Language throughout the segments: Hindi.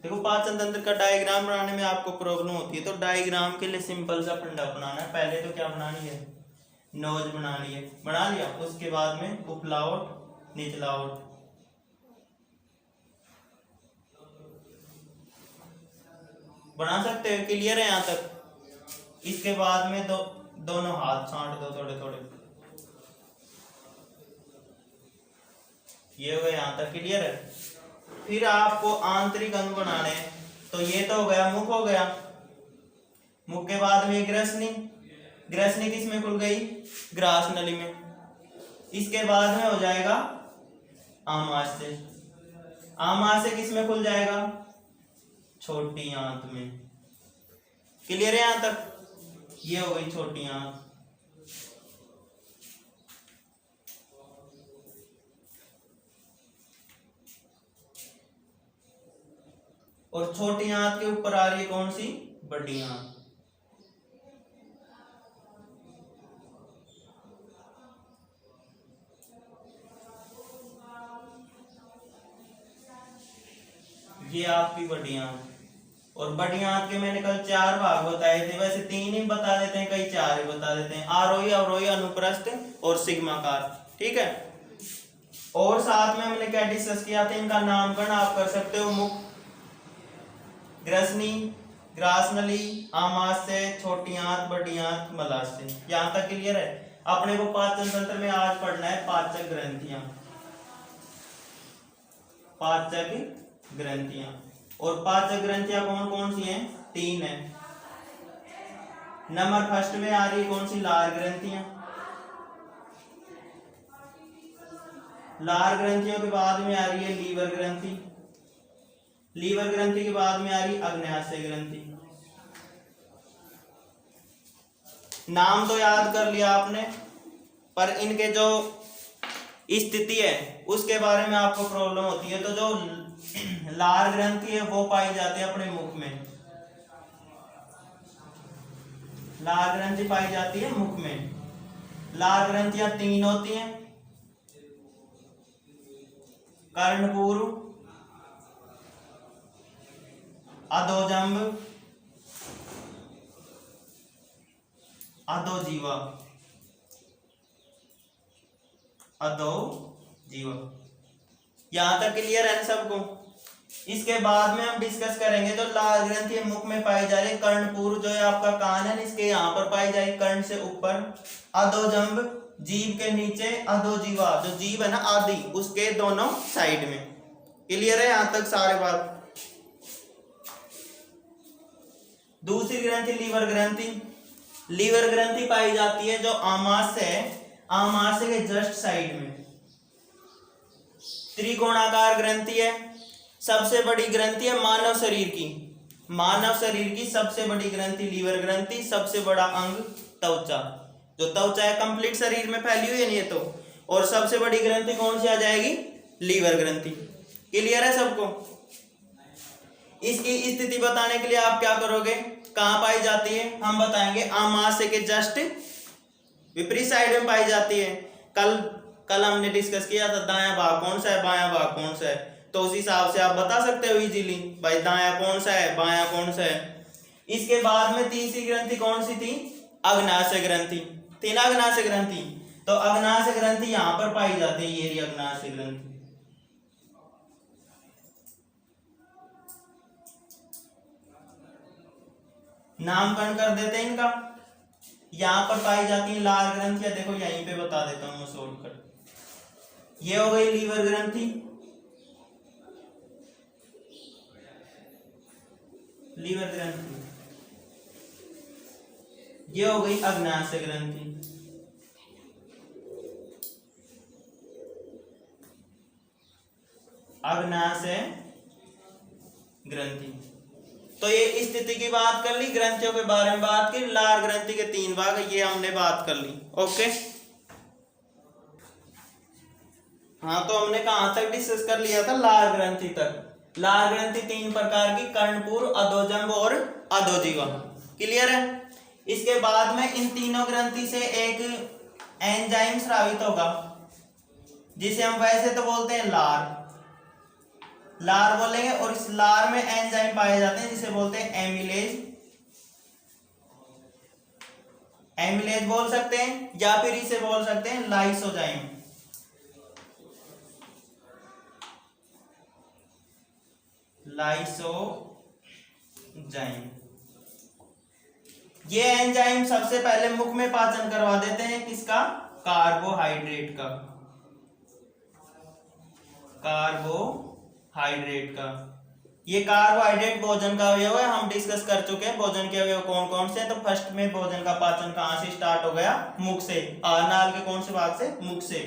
देखो पाचन तंत्र का डायग्राम बनाने में आपको प्रॉब्लम होती है, तो डायग्राम के लिए सिंपल सा फंडा बनाना है। पहले तो क्या बनानी है, नोज बनानी है, बना लिया। उसके बाद में उपलावट निचलावट, बना सकते हो, क्लियर है यहाँ तक। इसके बाद में दोनों हाथ छांट दो थोड़े थोड़े, ये हो गया यहाँ तक, क्लियर है। फिर आपको आंतरिक अंग बनाने हैं, तो ये तो हो गया, मुख हो गया। मुख के बाद में ग्रसनी, ग्रसनी किस में खुल गई, ग्रास नली में। इसके बाद में हो जाएगा आमाशय, आमाशय किस में खुल जाएगा, छोटी आंत में। क्लियर है यहां तक, ये हो गई छोटी आंत। और छोटी आंत के ऊपर आ रही है कौन सी, बड़ी आंत। ये आपकी बड़ी आंत। और बड़ी आंत के मैंने कल 4 भाग बताए थे, वैसे 3 ही बता देते हैं, कई 4 ही बता देते हैं, आरोही अवरोही अनुप्रस्थ और सिग्माकार, ठीक है। और साथ में हमने क्या डिस्कस किया था, इनका नामकरण आप कर सकते हो, मुख, ग्रसनी, ग्रासनली, आमाशय, छोटी आंत, बड़ी आंत, मलाशय। यहां तक क्लियर है। अपने को पाचन तंत्र में आज पढ़ना है पाचक ग्रंथियां, पाचक ग्रंथियां। और पाचक ग्रंथियां कौन कौन सी हैं, 3 है। नंबर फर्स्ट में आ रही कौन सी, लार ग्रंथियां। लार ग्रंथियों के बाद में आ रही है लीवर ग्रंथि, लीवर ग्रंथि के बाद में आ रही अग्न्याशय ग्रंथि। नाम तो याद कर लिया आपने, पर इनके जो स्थिति है उसके बारे में आपको प्रॉब्लम होती है। तो जो लार ग्रंथि है वो पाई जाती है अपने मुख में, लार ग्रंथि पाई जाती है मुख में। लार ग्रंथियां 3 होती हैं, कर्णपूर्व, अधोजंब, अधोजीवा, अधोजीवा। यहां तक क्लियर है सबको। इसके बाद में हम डिस्कस करेंगे जो लार ग्रंथि मुख में पाई जा रही है, कर्णपूर्व जो है आपका कान है, इसके यहाँ पर पाई जाएगी, कर्ण से ऊपर। अधोजंब जीभ के नीचे, अधोजीवा जो जीभ है ना आदि, उसके दोनों साइड में। क्लियर है यहां तक सारे बात। दूसरी ग्रंथि लीवर ग्रंथि, लीवर ग्रंथि पाई जाती है जो आमाशय, आमाशय के जस्ट साइड में। त्रिकोणाकार ग्रंथि है, सबसे बड़ी ग्रंथि है मानव शरीर की, मानव शरीर की सबसे बड़ी ग्रंथि लीवर ग्रंथि। सबसे बड़ा अंग त्वचा, जो त्वचा है कंप्लीट शरीर में फैली हुई है नहीं तो। और सबसे बड़ी ग्रंथि कौन सी आ जाएगी, लीवर ग्रंथि। क्लियर है सबको। इसकी स्थिति बताने के लिए आप क्या करोगे, कहां पाई जाती है, हम बताएंगे आमाशय के जस्ट विपरीत साइड में पाई जाती है। कल हमने डिस्कस किया था दायां भाग कौन सा है, बायां भाग कौन सा है, तो उस हिसाब से आप बता सकते हो इजीली, भाई दायां कौन सा है, बायां कौन सा है। इसके बाद में तीसरी ग्रंथि कौन सी थी, अग्नाशय ग्रंथि थी ना, अग्नाशय ग्रंथि। तो अग्नाशय ग्रंथि यहां पर पाई जाती है, ये रही अग्नाशय ग्रंथि। नामकरण कर देते हैं इनका। यहां पर पाई जाती है लार ग्रंथियां, देखो यहीं पे बता देता हूं मैं शॉर्टकट। ये हो गई लीवर ग्रंथि, लीवर ग्रंथि। ये हो गई अग्नाशय ग्रंथि, अग्नाशय ग्रंथि। तो ये स्थिति की बात कर ली, ग्रंथियों के बारे में बात की, लार ग्रंथि के 3 भाग ये हमने बात कर ली। ओके, हाँ तो हमने कहां तक डिस्कस कर लिया था, लार ग्रंथि तक। लार ग्रंथि 3 प्रकार की, कर्णपूर्व, अधोजंब और अधोजीवा। क्लियर है। इसके बाद में इन तीनों ग्रंथि से एक एंजाइम स्रावित होगा, जिसे हम वैसे तो बोलते हैं लार। लार बोलेंगे, और इस लार में एंजाइम पाए जाते हैं जिसे बोलते हैं एमिलेज। एमिलेज बोल सकते हैं, या फिर इसे बोल सकते हैं लाइसोजाइम। लाइसोजाइम। ये एंजाइम सबसे पहले मुख में पाचन करवा देते हैं किसका? कार्बोहाइड्रेट का। कार्बोहाइड्रेट का। ये कार्बोहाइड्रेट भोजन का अवयव है, हम डिस्कस कर चुके हैं भोजन के अवयव कौन कौन से हैं। तो फर्स्ट में भोजन का पाचन कहां से स्टार्ट हो गया? मुख से। नाल के कौन से भाग से? मुख से।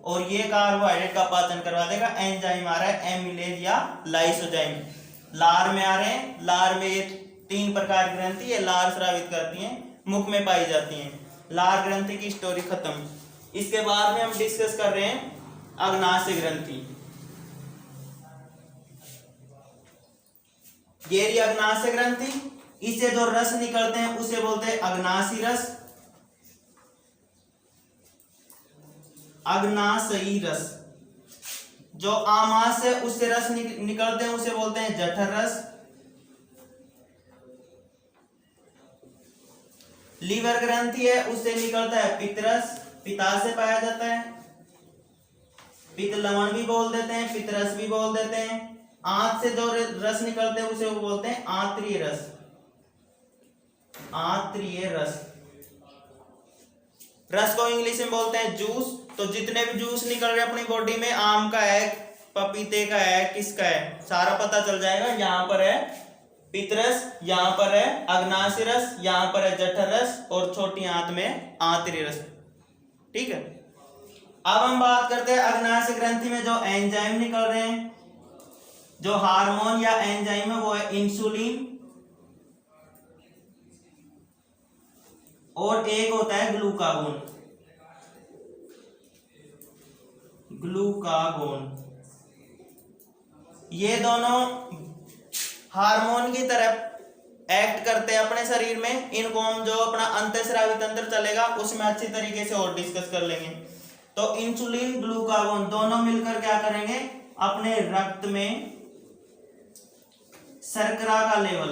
और ये कार्बोहाइड्रेट का पाचन करवा देगा एंजाइम आ रहा है एमिलेज या लाइसोजाइम। लार में आ रहे हैं, लार में ये 3 प्रकार की ग्रंथि है, लार स्रावित करती हैं, मुख में पाई जाती हैं। लार ग्रंथि की स्टोरी खत्म। इसके बाद में हम डिस्कस कर रहे हैं अग्नाशय ग्रंथि। ये रही अग्नाशय ग्रंथि, इससे जो रस निकलते हैं उसे बोलते हैं अग्नाशी रस, अग्नाशयी रस। जो आमाशय से उससे रस निकलते हैं उसे बोलते हैं जठर रस। लीवर ग्रंथि है, उससे निकलता है पित्तरस, पित्ताशय पाया जाता है। पित्त लवण भी बोल देते हैं, पित्तरस भी बोल देते हैं। आंत से जो रस निकलते हैं उसे वो बोलते हैं आंत्रीय रस, आंत्रीय रस। रस को इंग्लिश में बोलते हैं जूस। तो जितने भी जूस निकल रहे अपनी बॉडी में, आम का है, पपीते का है, किसका है, सारा पता चल जाएगा। यहाँ पर है पित्तरस, यहाँ पर है अग्नाशय रस, यहाँ पर है जठर रस, और छोटी आंत में आंतरिक रस। ठीक है। अब हम बात करते हैं अग्नाशय ग्रंथि में जो एंजाइम निकल रहे हैं, जो हार्मोन या एंजाइम है वो है इंसुलिन, और एक होता है ग्लूकागोन। ग्लूकागोन। ये दोनों हार्मोन की तरह एक्ट करते हैं अपने शरीर में। इनको हम जो अपना अंतःस्रावी तंत्र चलेगा उसमें अच्छी तरीके से और डिस्कस कर लेंगे। तो इंसुलिन, ग्लूकागोन दोनों मिलकर क्या करेंगे? अपने रक्त में शर्करा का लेवल,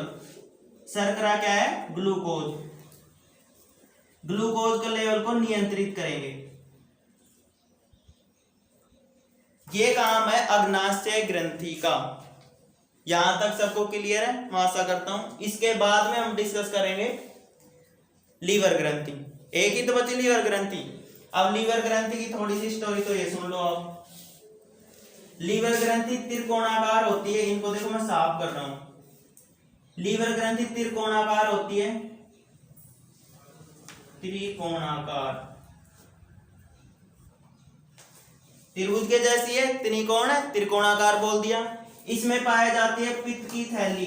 शर्करा क्या है? ग्लूकोज, ग्लूकोज के लेवल को नियंत्रित करेंगे। ये काम है अग्नाशय ग्रंथि का। यहां तक सबको क्लियर है? मैं आशा करता हूं। इसके बाद में हम डिस्कस करेंगे लीवर ग्रंथि। एक ही तो बची लीवर ग्रंथि। अब लीवर ग्रंथि की थोड़ी सी स्टोरी तो ये सुन लो आप। लीवर ग्रंथि त्रिकोणाकार होती है। इनको देखो मैं साफ कर रहा हूं। लीवर ग्रंथि त्रिकोणाकार होती है, त्रिकोणाकार, त्रिभुज के जैसी है, त्रिकोण है, त्रिकोणाकार बोल दिया। इसमें पाई जाती है पित्त की थैली,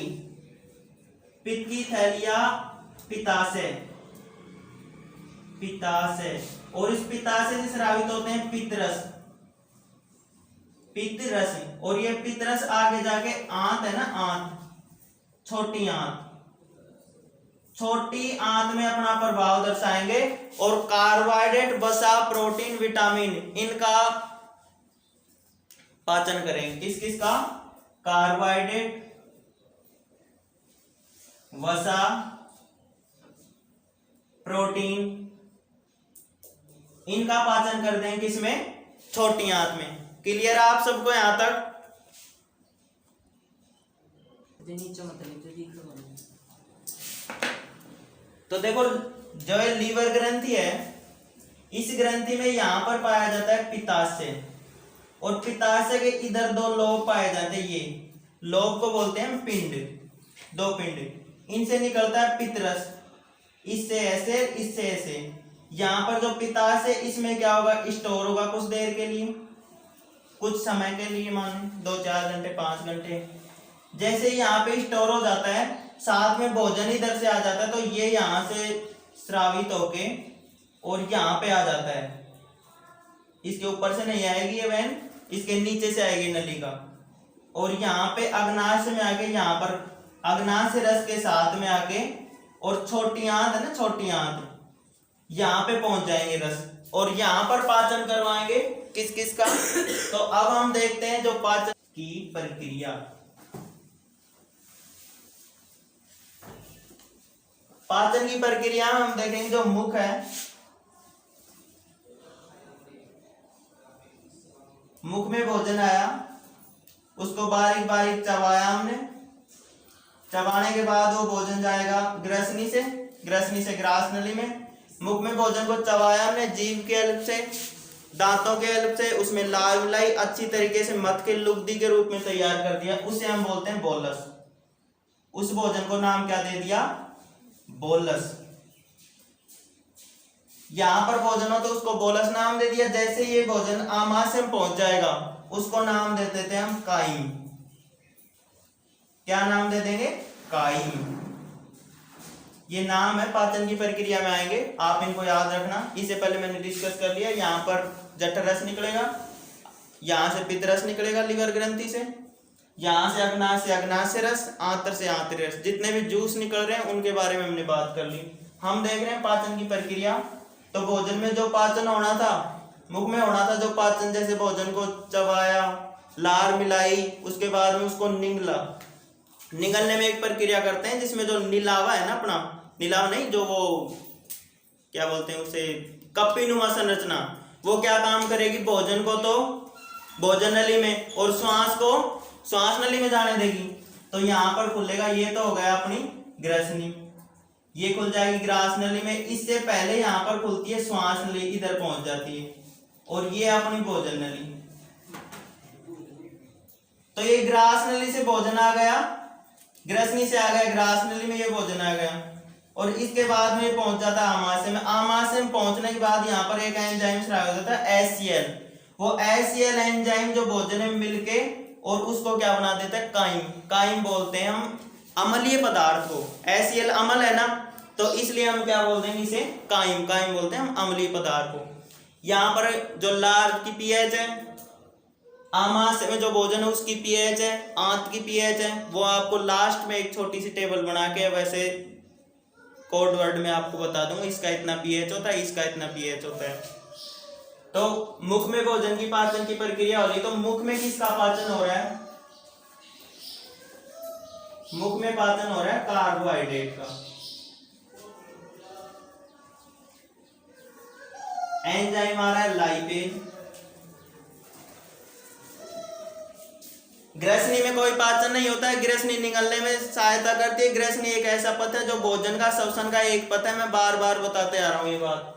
पित्त की थैली या पित्ताशय, पित्ताशय। और इस पित्ताशय से स्रावित होते हैं पित्तरस, पित्तरस। और ये पित्तरस आगे जाके आंत है ना, आंत, छोटी आंत, छोटी आंत में अपना प्रभाव दर्शाएंगे। और कार्बोहाइड्रेट, वसा, प्रोटीन, विटामिन, इनका पाचन करेंगे। किस किस का? कार्बोहाइड्रेट, वसा, प्रोटीन, इनका पाचन कर देंगे किसमें? छोटी आंत में। क्लियर है आप सबको यहां तक? तो देखो जो लीवर ग्रंथि है, इस ग्रंथि में यहां पर पाया जाता है पित्ताशय, और पित्ताशय के इधर 2 लोब पाए जाते हैं। ये लोब को बोलते हैं पिंड, 2 पिंड। इनसे निकलता है पित्तरस, इससे ऐसे, इससे ऐसे। यहाँ पर जो पित्ताशय, इसमें क्या होगा? स्टोर होगा कुछ देर के लिए, कुछ समय के लिए, मान 2-4 घंटे, 5 घंटे। जैसे यहाँ पे स्टोर हो जाता है, साथ में भोजन इधर से आ जाता है, तो ये यहाँ से स्रावित होके और यहाँ पे आ जाता है। इसके ऊपर से नहीं आएगी ये वैन, इसके नीचे से आएगी नलिका, और यहाँ पे अग्नाशय में आके, यहाँ पर अग्नाशय रस के साथ में आके, और छोटी आंत है ना, छोटी आंत, यहाँ पे पहुंच जाएंगे रस, और यहाँ पर पाचन करवाएंगे किस किस का? तो अब हम देखते हैं जो पाचन की प्रक्रिया। पाचन की प्रक्रिया में हम देखेंगे जो मुख है, मुख में भोजन आया, उसको बारीक बारीक चबाया हमने, चबाने के बाद वो भोजन जाएगा ग्रसनी से, ग्रसनी से ग्रास नली में। मुख में भोजन को चबाया हमने जीभ के हेल्प से, दांतों के हेल्प से, उसमें लार लाई अच्छी तरीके से मत के लुगदी के रूप में तैयार कर दिया, उसे हम बोलते हैं बोलस। उस भोजन को नाम क्या दे दिया? बोलस। यहां पर भोजन हो तो उसको बोलस नाम दे दिया। जैसे ये भोजन आमाशय में पहुंच जाएगा उसको नाम दे देते हैं हम काइम। क्या नाम दे देंगे? काइम। ये नाम है, पाचन की प्रक्रिया में आएंगे, आप इनको याद रखना। इससे पहले मैंने डिस्कस कर लिया। यहाँ पर जठररस निकलेगा, यहाँ से पित्तरस निकलेगा लिवर ग्रंथि से, यहाँ से अग्नाशय रस, आंत्र से आंतरिक रस, जितने भी जूस निकल रहे हैं उनके बारे में हमने बात कर ली। हम देख रहे हैं पाचन की प्रक्रिया। तो भोजन में जो पाचन होना था, मुख में होना था जो पाचन, जैसे भोजन को चबाया, लार मिलाई, उसके बाद में उसको निगला। निगलने में एक प्रक्रिया करते हैं जिसमें जो नीलावा है ना, अपना नीलावा नहीं, जो वो क्या बोलते हैं उसे, कप्पीनुमा संरचना, वो क्या काम करेगी? भोजन को तो भोजन नली में और श्वास को श्वास नली में जाने देगी। तो यहाँ पर खुलेगा, ये तो हो गया अपनी ग्रसनी, ये खुल जाएगी ग्रास नली में। इससे पहले यहाँ पर खुलती है श्वास नली, इधर पहुंच जाती है, और ये अपनी भोजन नली। तो ये ग्रास नली से भोजन आ गया, ग्रसनी से आ गया ग्रास नली में, ये भोजन आ गया, और इसके बाद में पहुंच जाता है आमाशय में। आमाशय में पहुंचने के बाद यहाँ पर एक एंजाइम स्राव हो जाता है HCl। वो HCl एंजाइम जो भोजन में मिलके और उसको क्या बना देता है? काइम। काइम बोलते हैं हम अम्लीय पदार्थ को। HCl अम्ल है ना, तो इसलिए हम क्या बोलते हैं इसे? काइम। काइम बोलते हैं हम अम्लीय पदार्थ को। यहाँ पर जो लार की pH है, आमाशय में जो भोजन है उसकी pH है, आंत की pH है, वो आपको लास्ट में एक छोटी सी टेबल बना के वैसे कोड वर्ड में आपको बता दूंगा, इसका इतना pH होता है, इसका इतना pH होता है। तो मुख में भोजन की पाचन की प्रक्रिया हो रही, तो मुख में किसका पाचन हो रहा है? मुख में पाचन हो रहा है कार्बोहाइड्रेट का। एंजाइम आ रहा है लाइपेज। ग्रसनी में कोई पाचन नहीं होता है, ग्रसनी निगलने में सहायता करती है। ग्रसनी एक ऐसा पथ है जो भोजन का श्वसन का एक पथ है, मैं बार बार बताते आ रहा हूं ये बात।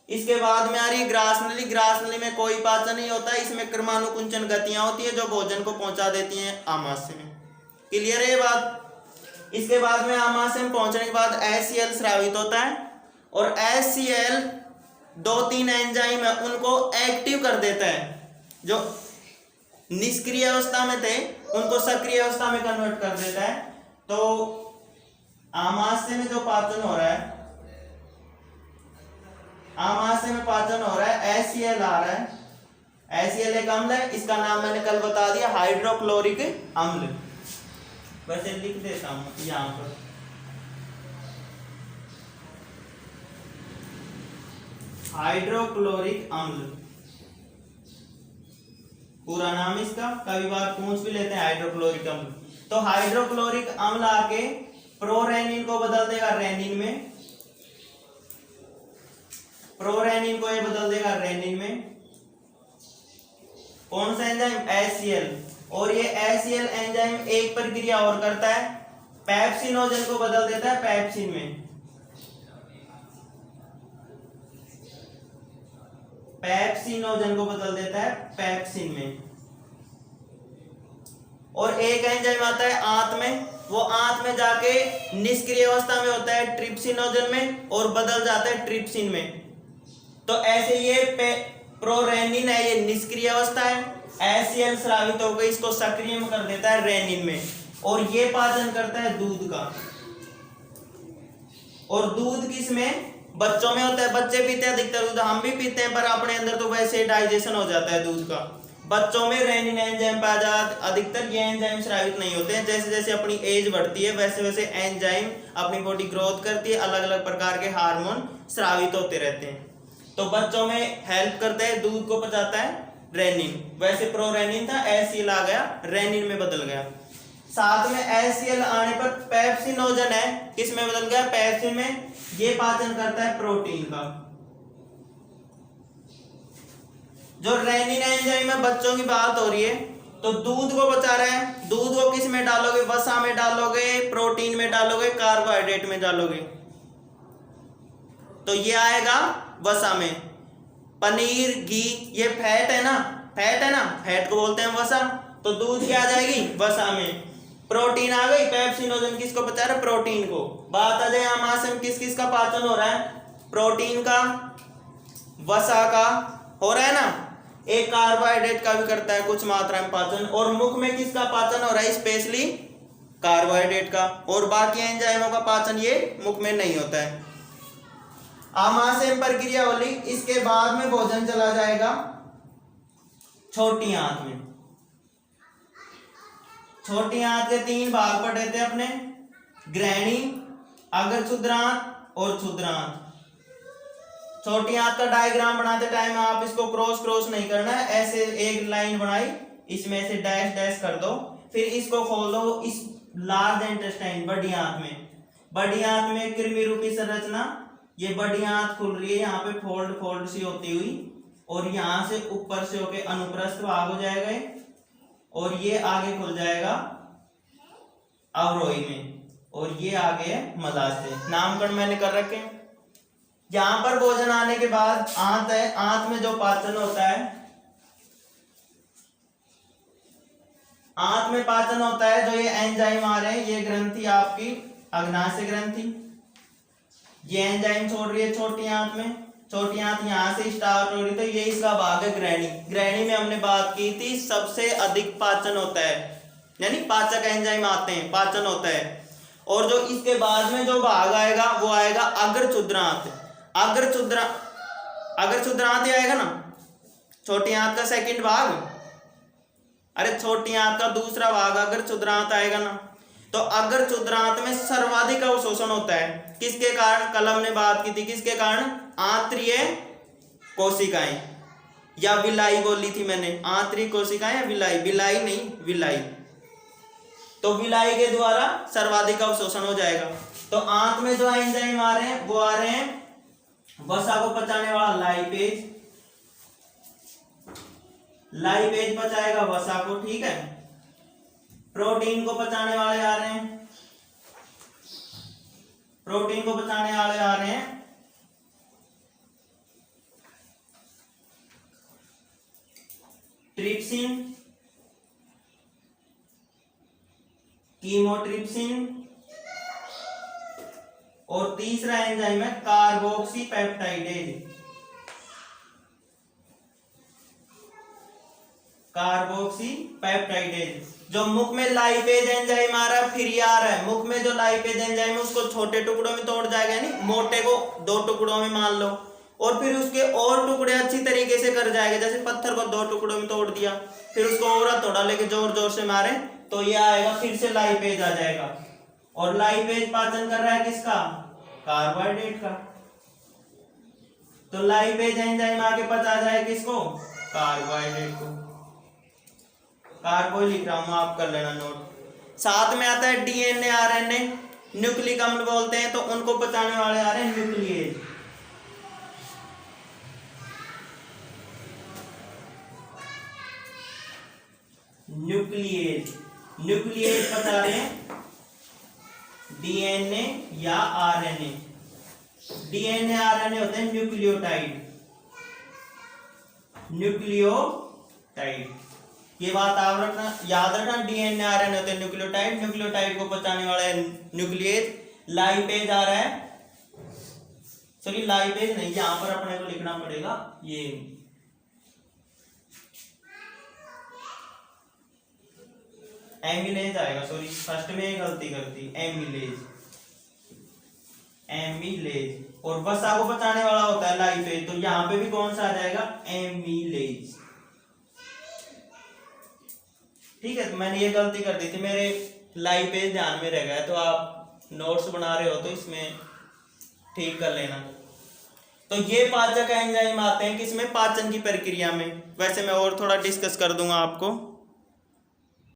इसके बाद में आ रही है ग्रास नली। ग्रास नली में कोई पाचन नहीं होता है, इसमें क्रमानुकुंचन गतियां होती है जो भोजन को पहुंचा देती हैं आमाशय में। क्लियर है ये बात? इसके बाद में आमाशय में पहुंचने के बाद HCl स्रावित होता है, और HCl 2-3 एंजाइम है उनको एक्टिव कर देता है। जो निष्क्रिय अवस्था में थे उनको सक्रिय अवस्था में कन्वर्ट कर देता है। तो आमाशय में जो पाचन हो रहा है, आमाशय में पाचन हो रहा है, HCl आ रहा है। HCl एक अम्ल है, इसका नाम मैंने कल बता दिया, हाइड्रोक्लोरिक अम्ल। वैसे लिख देता हूं यहां पर, हाइड्रोक्लोरिक अम्ल पूरा नाम इसका, कई बार पूछ भी लेते हैं हाइड्रोक्लोरिक अम्ल। तो हाइड्रोक्लोरिक अम्ल आके प्रोरेनिन को बदल देगा रेनिन में, प्रोरेनिन को ये बदल देगा रेनिन में। कौन सा एंजाइम? HCl। और ये HCl एंजाइम एक प्रक्रिया और करता है, पेप्सिनोजन को बदल देता है पेप्सिन में। पेप्सिनोजन को बदल देता है पेप्सिन में। और एक एंजाइम आता है आंत में, वो आंत में जाके निष्क्रिय अवस्था में होता है ट्रिप्सिनोजन में और बदल जाता है ट्रिप्सिन में। तो ऐसे ये प्रोरेनिन है, ये निष्क्रिय अवस्था है, HCl स्रावित होकर इसको सक्रिय में कर देता है रेनिन में, और ये पाचन करता है दूध का। और दूध किसमें? बच्चों में होता है, बच्चे पीते हैं अधिकतर दूध, हम भी पीते हैं, पर अपने अंदर तो वैसे डाइजेशन हो जाता है दूध का। बच्चों में रेनिन एंजाइम पाया जाता, अधिकतर ये एंजाइम स्रावित नहीं होते हैं। जैसे जैसे अपनी एज बढ़ती है वैसे वैसे एंजाइम अपनी बॉडी ग्रोथ करती है, अलग अलग प्रकार के हार्मोन स्रावित होते रहते हैं। तो बच्चों में हेल्प करता है, दूध को पचाता है, रेनिन, वैसे प्रोरेनिन था, HCl आ गया रेनिन में बदल गया। साथ में HCl आने पर पेप्सिनोजन है, किस में बदल गया? पेप्सिन में। ये पाचन करता है प्रोटीन का। जो रेनिन एंजाइम में बच्चों की बात हो रही है, तो दूध को बचा रहा है। दूध को किस में डालोगे? वसा में डालोगे, प्रोटीन में डालोगे, कार्बोहाइड्रेट में डालोगे, तो ये आएगा वसा में। पनीर, घी, ये फैट है ना, फैट है ना, फैट को बोलते हैं वसा। तो दूध क्या आ जाएगी? वसा में। प्रोटीन आ गई, पेप्सिनोजन किसको बचा रहा है? प्रोटीन को। बात आ जाए आमाशय में किस किस का पाचन हो रहा है? प्रोटीन का, वसा का हो रहा है ना, एक कार्बोहाइड्रेट का भी करता है कुछ मात्रा में पाचन। और मुख में किसका पाचन हो रहा है? स्पेशली कार्बोहाइड्रेट का। और बाकी एंजाइमों का पाचन ये मुख में नहीं होता है। आमाशय प्रक्रिया वाली, इसके बाद में भोजन चला जाएगा छोटी आंत में। छोटी आंत के 3 भाग पढ़े थे अपने, ग्रहणी, अग्र क्षुद्रांत और क्षुद्रांत। छोटी आंत का डायग्राम बनाते टाइम आप इसको क्रॉस नहीं करना है, ऐसे एक लाइन बनाई, इसमें से डैश डैश कर दो, फिर इसको खोल दो इस लार्ज इंटेस्टाइन बड़ी आंत में। बड़ी आंत में कृमि रूपी संरचना, ये बड़ी आंत खुल रही है, यहाँ पे फोल्ड सी होती हुई, और यहाँ से ऊपर से होके अनुप्रस्थ भाग हो जाएगा, और ये आगे खुल जाएगा अवरोही में, और ये आगे मलाशय। नामकरण मैंने कर रखे हैं। यहां पर भोजन आने के बाद आंत है, आंत में जो पाचन होता है, आंत में पाचन होता है, जो ये एंजाइम आ रहे हैं, ये ग्रंथि आपकी अग्नाशय ग्रंथि, ये एंजाइम छोड़ रही है छोटी आंत में। छोटी आंत यहां से स्टार्ट हो रही, तो ये इसका भाग है ग्रहणी। ग्रहणी में हमने बात की थी सबसे अधिक पाचन होता है, यानी पाचक एंजाइम आते हैं, पाचन होता है। और जो इसके बाद में जो भाग आएगा वो आएगा अग्र क्षुद्रांत। अग्र क्षुद्रांत आएगा ना, छोटी आंत का सेकंड भाग, अरे छोटी आंत का दूसरा भाग अग्र क्षुद्रांत आएगा ना। तो अग्र क्षुद्रांत में सर्वाधिक अवशोषण होता है, किसके कारण? कल हमने बात की थी, किसके कारण? आंतरीय कोशिकाएं, या विलाई बोली थी मैंने, आंतरिक कोशिकाएं या विलाई, विलाई नहीं विलाई। तो विलाई के द्वारा सर्वाधिक अवशोषण हो जाएगा। तो आंत में जो एंजाइम आ रहे हैं वो आ रहे हैं वसा को पचाने वाला लाइपेज, लाइपेज पचाएगा वसा को, ठीक है। प्रोटीन को पचाने वाले आ रहे हैं, प्रोटीन को पचाने वाले आ रहे हैं ट्रिप्सिन, कीमोट्रिप्सिन, और तीसरा एंजाइम है कार्बोक्सीपेप्टाइडेज। कार्बोक्सीपेप्टाइडेज जो मुख में लाइपेज एंजाइम आ रहा है, फिर ये आ रहा है मुख में जो लाइपेज एंजाइम है उसको छोटे टुकड़ों में तोड़ जाएगा, यानी मोटे को 2 टुकड़ों में मान लो, और फिर उसके और टुकड़े अच्छी तरीके से कर जाएगा। जैसे पत्थर को 2 टुकड़ों में तोड़ दिया, फिर उसको और थोड़ा लेके जोर जोर से मारे तो ये आएगा, फिर से लाइपेज आ जाएगा। और लाइपेज पाचन कर रहा है किसका? कार्बोहाइड्रेट का। तो लाइपेज एंजाइम आके पचा जाए किसको? कार्बोहाइड्रेट को। कार्बो लिख रहा हूं, आप कर लेना नोट। साथ में आता है डीएनए, आरएनए, न्यूक्लिक अम्ल बोलते हैं, तो उनको पचाने वाले आ रहे हैं न्यूक्लिएज। न्यूक्लिएज, न्यूक्लिएज पचा रहे हैं डीएनए या आरएनए। डीएनए आरएनए होते हैं न्यूक्लियोटाइड, न्यूक्लियोटाइड। ये बात आप रखना, याद रखना, डीएनए आरएनए होते हैं न्यूक्लियोटाइड, न्यूक्लियोटाइड को पचाने वाला न्यूक्लिएज। लाइपेज आ रहा है, सॉरी लाइपेज नहीं, यहां पर अपने को लिखना पड़ेगा ये एमिलेज आएगा, सॉरी फर्स्ट में गलती करती, एमिलेज, एमिलेज। और वसा को पचाने वाला होता है लाइपेज, तो यहां पे भी कौन सा आ जाएगा? एमिलेज, ठीक है। तो मैंने ये गलती कर दी थी, मेरे लाइपेज ध्यान में रह गया, तो आप नोट्स बना रहे हो तो इसमें ठीक कर लेना। तो ये पाचक एंजाइम आते हैं किसमें, पाचन की प्रक्रिया में। वैसे मैं और थोड़ा डिस्कस कर दूंगा आपको।